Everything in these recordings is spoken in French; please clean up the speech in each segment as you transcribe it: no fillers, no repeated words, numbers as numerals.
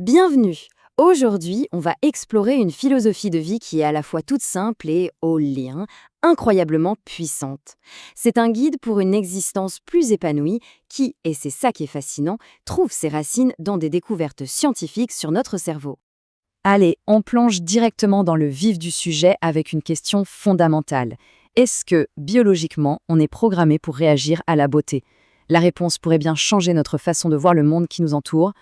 Bienvenue! Aujourd'hui, on va explorer une philosophie de vie qui est à la fois toute simple et, au lien, incroyablement puissante. C'est un guide pour une existence plus épanouie qui, et c'est ça qui est fascinant, trouve ses racines dans des découvertes scientifiques sur notre cerveau. Allez, on plonge directement dans le vif du sujet avec une question fondamentale. Est-ce que, biologiquement, on est programmé pour réagir à la beauté? La réponse pourrait bien changer notre façon de voir le monde qui nous entoure.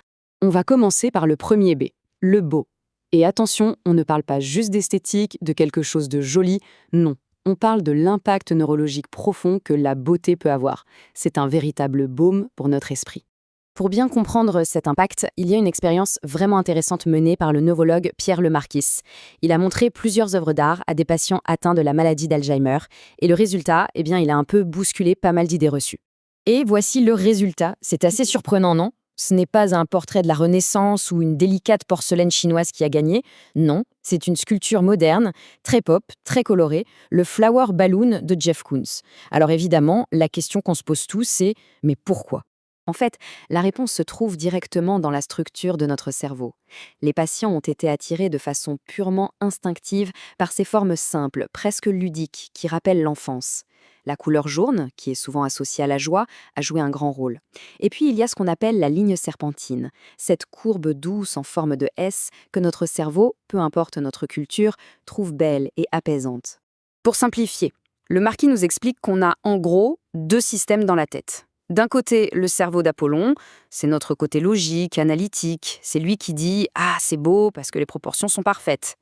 On va commencer par le premier B, le beau. Et attention, on ne parle pas juste d'esthétique, de quelque chose de joli, non. On parle de l'impact neurologique profond que la beauté peut avoir. C'est un véritable baume pour notre esprit. Pour bien comprendre cet impact, il y a une expérience vraiment intéressante menée par le neurologue Pierre Lemarquis. Il a montré plusieurs œuvres d'art à des patients atteints de la maladie d'Alzheimer, et le résultat, il a un peu bousculé pas mal d'idées reçues. Et voici le résultat. C'est assez surprenant, non? Ce n'est pas un portrait de la Renaissance ou une délicate porcelaine chinoise qui a gagné. Non, c'est une sculpture moderne, très pop, très colorée, le Flower Balloon de Jeff Koons. Alors évidemment, la question qu'on se pose tous, c'est « mais pourquoi ?» En fait, la réponse se trouve directement dans la structure de notre cerveau. Les patients ont été attirés de façon purement instinctive par ces formes simples, presque ludiques, qui rappellent l'enfance. La couleur jaune, qui est souvent associée à la joie, a joué un grand rôle. Et puis il y a ce qu'on appelle la ligne serpentine, cette courbe douce en forme de S que notre cerveau, peu importe notre culture, trouve belle et apaisante. Pour simplifier, le marquis nous explique qu'on a en gros deux systèmes dans la tête. D'un côté, le cerveau d'Apollon, c'est notre côté logique, analytique, c'est lui qui dit « Ah, c'est beau parce que les proportions sont parfaites ».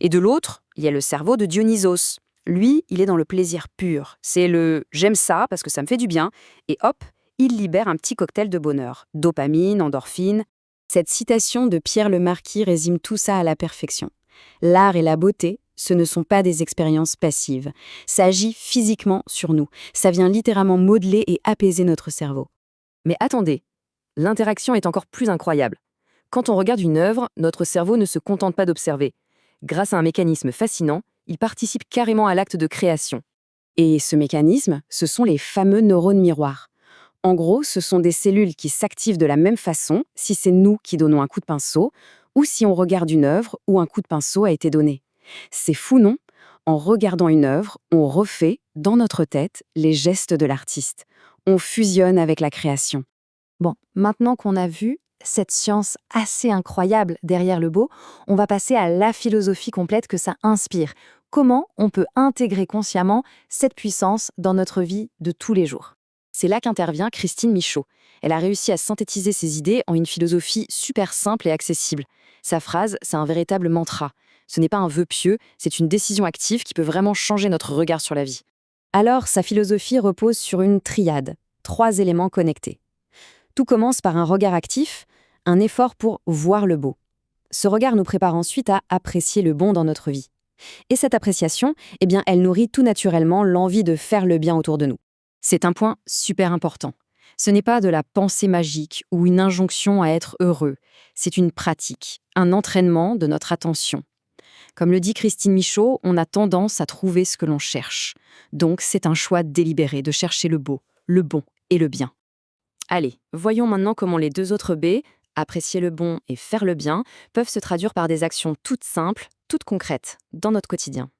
Et de l'autre, il y a le cerveau de Dionysos. Lui, il est dans le plaisir pur. C'est le « j'aime ça parce que ça me fait du bien » et hop, il libère un petit cocktail de bonheur. Dopamine, endorphine. Cette citation de Pierre Lemarquis résume tout ça à la perfection. L'art et la beauté, ce ne sont pas des expériences passives. Ça agit physiquement sur nous. Ça vient littéralement modeler et apaiser notre cerveau. Mais attendez, l'interaction est encore plus incroyable. Quand on regarde une œuvre, notre cerveau ne se contente pas d'observer. Grâce à un mécanisme fascinant, il participe carrément à l'acte de création. Et ce mécanisme, ce sont les fameux neurones miroirs. En gros, ce sont des cellules qui s'activent de la même façon si c'est nous qui donnons un coup de pinceau ou si on regarde une œuvre où un coup de pinceau a été donné. C'est fou, non? En regardant une œuvre, on refait, dans notre tête, les gestes de l'artiste. On fusionne avec la création. Bon, maintenant qu'on a vu cette science assez incroyable derrière le beau, on va passer à la philosophie complète que ça inspire. Comment on peut intégrer consciemment cette puissance dans notre vie de tous les jours? C'est là qu'intervient Christine Michaud. Elle a réussi à synthétiser ses idées en une philosophie super simple et accessible. Sa phrase, c'est un véritable mantra. Ce n'est pas un vœu pieux, c'est une décision active qui peut vraiment changer notre regard sur la vie. Alors, sa philosophie repose sur une triade, 3 éléments connectés. Tout commence par un regard actif, un effort pour voir le beau. Ce regard nous prépare ensuite à apprécier le bon dans notre vie. Et cette appréciation, elle nourrit tout naturellement l'envie de faire le bien autour de nous. C'est un point super important. Ce n'est pas de la pensée magique ou une injonction à être heureux. C'est une pratique, un entraînement de notre attention. Comme le dit Christine Michaud, on a tendance à trouver ce que l'on cherche. Donc, c'est un choix délibéré de chercher le beau, le bon et le bien. Allez, voyons maintenant comment les 2 autres B, apprécier le bon et faire le bien, peuvent se traduire par des actions toutes simples, toutes concrètes, dans notre quotidien.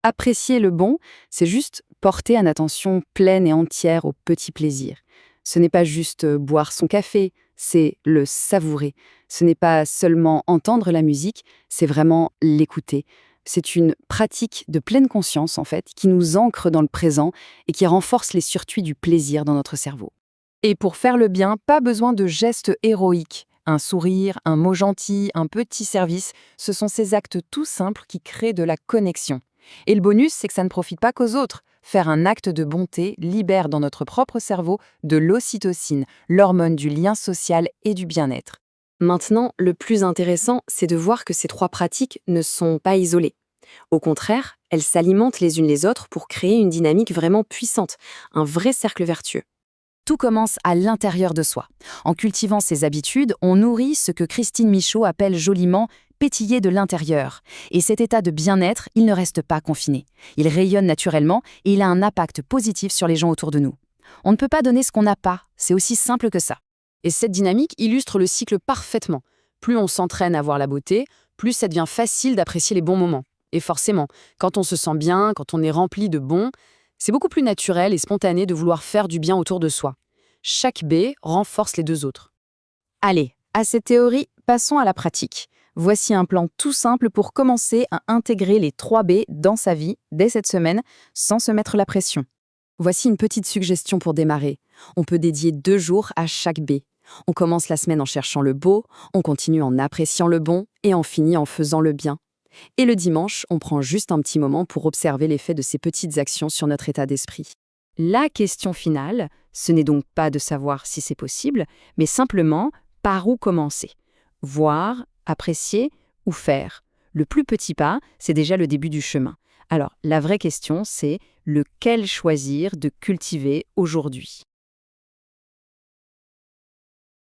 Apprécier le bon, c'est juste porter une attention pleine et entière aux petits plaisirs. Ce n'est pas juste boire son café, c'est le savourer. Ce n'est pas seulement entendre la musique, c'est vraiment l'écouter. C'est une pratique de pleine conscience, en fait, qui nous ancre dans le présent et qui renforce les circuits du plaisir dans notre cerveau. Et pour faire le bien, pas besoin de gestes héroïques. Un sourire, un mot gentil, un petit service, ce sont ces actes tout simples qui créent de la connexion. Et le bonus, c'est que ça ne profite pas qu'aux autres. Faire un acte de bonté libère dans notre propre cerveau de l'ocytocine, l'hormone du lien social et du bien-être. Maintenant, le plus intéressant, c'est de voir que ces 3 pratiques ne sont pas isolées. Au contraire, elles s'alimentent les unes les autres pour créer une dynamique vraiment puissante, un vrai cercle vertueux. Tout commence à l'intérieur de soi. En cultivant ces habitudes, on nourrit ce que Christine Michaud appelle joliment « pétiller de l'intérieur ». Et cet état de bien-être, il ne reste pas confiné. Il rayonne naturellement et il a un impact positif sur les gens autour de nous. On ne peut pas donner ce qu'on n'a pas, c'est aussi simple que ça. Et cette dynamique illustre le cycle parfaitement. Plus on s'entraîne à voir la beauté, plus ça devient facile d'apprécier les bons moments. Et forcément, quand on se sent bien, quand on est rempli de bons, c'est beaucoup plus naturel et spontané de vouloir faire du bien autour de soi. Chaque baie renforce les deux autres. Allez, à cette théorie, passons à la pratique. Voici un plan tout simple pour commencer à intégrer les 3 B dans sa vie dès cette semaine sans se mettre la pression. Voici une petite suggestion pour démarrer. On peut dédier 2 jours à chaque B. On commence la semaine en cherchant le beau, on continue en appréciant le bon et on finit en faisant le bien. Et le dimanche, on prend juste un petit moment pour observer l'effet de ces petites actions sur notre état d'esprit. La question finale, ce n'est donc pas de savoir si c'est possible, mais simplement par où commencer. Voir, apprécier ou faire. Le plus petit pas, c'est déjà le début du chemin. Alors, la vraie question, c'est lequel choisir de cultiver aujourd'hui.